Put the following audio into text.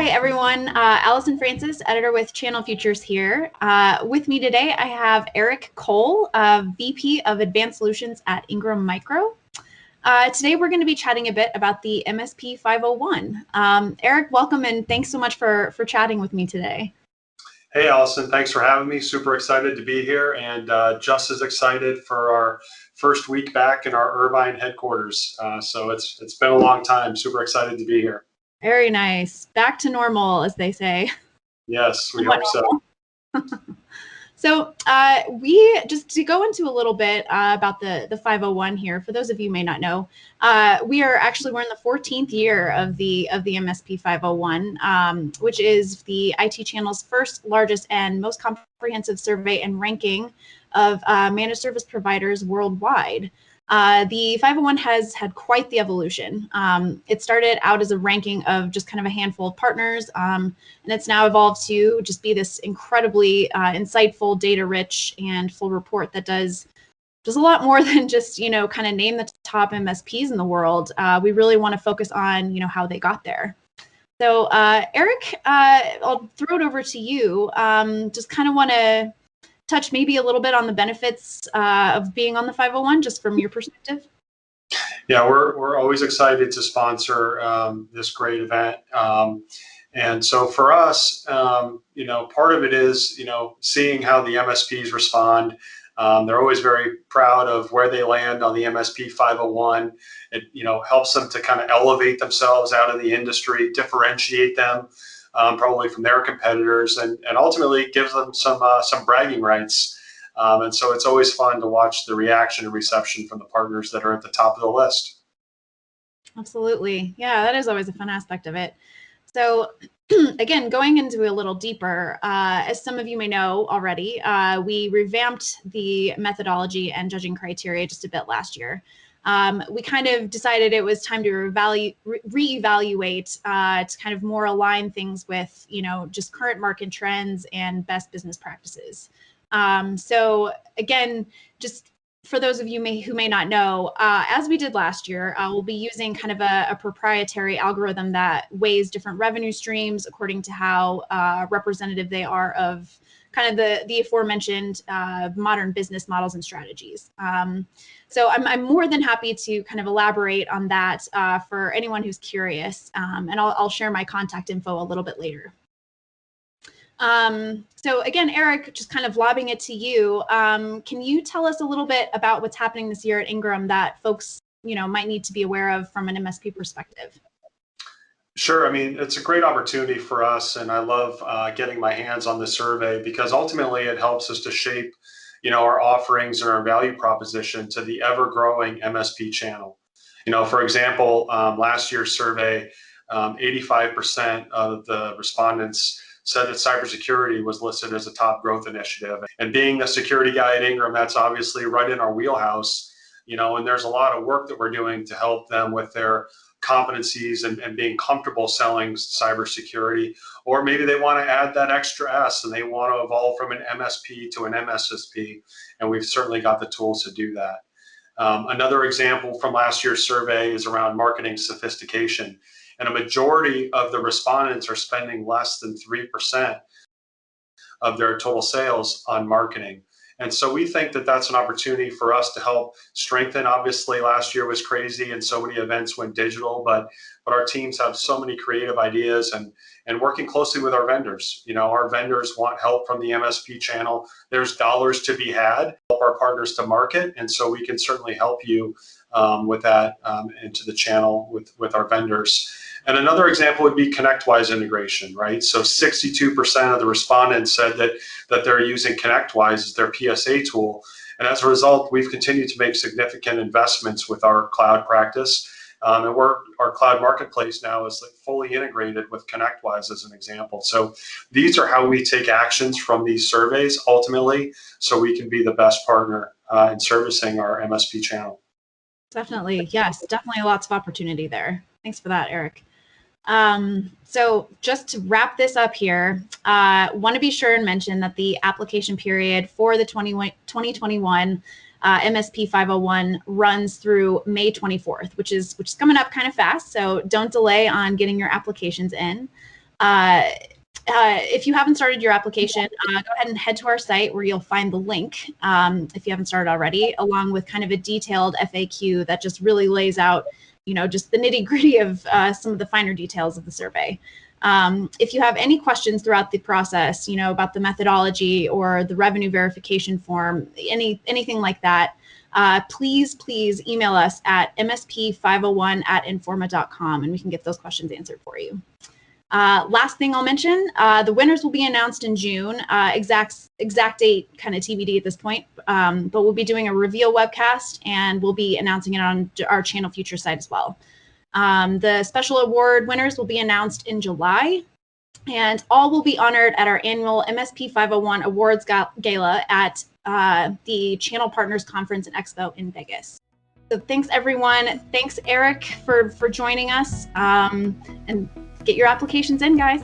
Hi, everyone. Allison Francis, editor with Channel Futures here. With me today, I have Eric Kohl, VP of Advanced Solutions at Ingram Micro. Today, we're going to be chatting a bit about the MSP 501. Eric, welcome, and thanks so much for chatting with me today. Hey, Allison, thanks for having me. Super excited to be here, and just as excited for our first week back in our Irvine headquarters. So it's been a long time. Super excited to be here. Very nice. Back to normal, as they say. Yes, we hope so. So we just to go into a little bit about the 501 here. For those of you who may not know, we're in the 14th year of the MSP 501, which is the IT channel's first, largest, and most comprehensive survey and ranking of managed service providers worldwide. The 501 has had quite the evolution. It started out as a ranking of just kind of a handful of partners, and it's now evolved to just be this incredibly insightful, data-rich, and full report that does a lot more than just, kind of name the top MSPs in the world. We really want to focus on, how they got there. So, Eric, I'll throw it over to you. Just kind of want to touch maybe a little bit on the benefits of being on the 501, just from your perspective. Yeah, we're always excited to sponsor this great event. And so for us, part of it is, seeing how the MSPs respond. They're always very proud of where they land on the MSP 501. It, helps them to kind of elevate themselves out of the industry, differentiate them probably from their competitors, and ultimately gives them some bragging rights. And so it's always fun to watch the reaction and reception from the partners that are at the top of the list. Absolutely. Yeah, that is always a fun aspect of it. So again, going into a little deeper, as some of you may know already, we revamped the methodology and judging criteria just a bit last year. We kind of decided it was time to reevaluate to kind of more align things with, just current market trends and best business practices. So again, just for those of you who may not know, as we did last year, we'll be using kind of a proprietary algorithm that weighs different revenue streams according to how representative they are of kind of the aforementioned modern business models and strategies. So I'm more than happy to kind of elaborate on that for anyone who's curious, and I'll share my contact info a little bit later. So again, Eric, just kind of lobbing it to you. Can you tell us a little bit about what's happening this year at Ingram that folks, might need to be aware of from an MSP perspective? Sure. I mean, it's a great opportunity for us, and I love getting my hands on the survey because ultimately it helps us to shape, our offerings and our value proposition to the ever-growing MSP channel. For example, last year's survey, 85% of the respondents said that cybersecurity was listed as a top growth initiative. And being a security guy at Ingram, that's obviously right in our wheelhouse, and there's a lot of work that we're doing to help them with their competencies and being comfortable selling cybersecurity. Or maybe they want to add that extra S and they want to evolve from an MSP to an MSSP, and we've certainly got the tools to do that. Another example from last year's survey is around marketing sophistication. And a majority of the respondents are spending less than 3% of their total sales on marketing. And so we think that that's an opportunity for us to help strengthen. Obviously, last year was crazy and so many events went digital, but our teams have so many creative ideas and working closely with our vendors. Our vendors want help from the MSP channel. There's dollars to be had, help our partners to market. And so we can certainly help you with that into the channel with our vendors. And another example would be ConnectWise integration, right? So 62% of the respondents said that they're using ConnectWise as their PSA tool. And as a result, we've continued to make significant investments with our cloud practice. And our cloud marketplace now is fully integrated with ConnectWise as an example. So these are how we take actions from these surveys ultimately, so we can be the best partner in servicing our MSP channel. Definitely. Yes, definitely lots of opportunity there. Thanks for that, Eric. So just to wrap this up here, want to be sure and mention that the application period for the 2021 MSP 501 runs through May 24th, which is coming up kind of fast. So don't delay on getting your applications in. If you haven't started your application, go ahead and head to our site where you'll find the link, if you haven't started already, along with kind of a detailed FAQ that just really lays out, just the nitty gritty of some of the finer details of the survey. If you have any questions throughout the process, about the methodology or the revenue verification form, anything like that, please email us at msp501@informa.com, and we can get those questions answered for you. Last thing I'll mention, the winners will be announced in June. Exact date kind of TBD at this point, but we'll be doing a reveal webcast, and we'll be announcing it on our channel future site as well. The special award winners will be announced in July, and all will be honored at our annual MSP 501 Awards Gala at the Channel Partners Conference and Expo in Vegas. So thanks, everyone. Thanks, Eric, for joining us, and get your applications in, guys.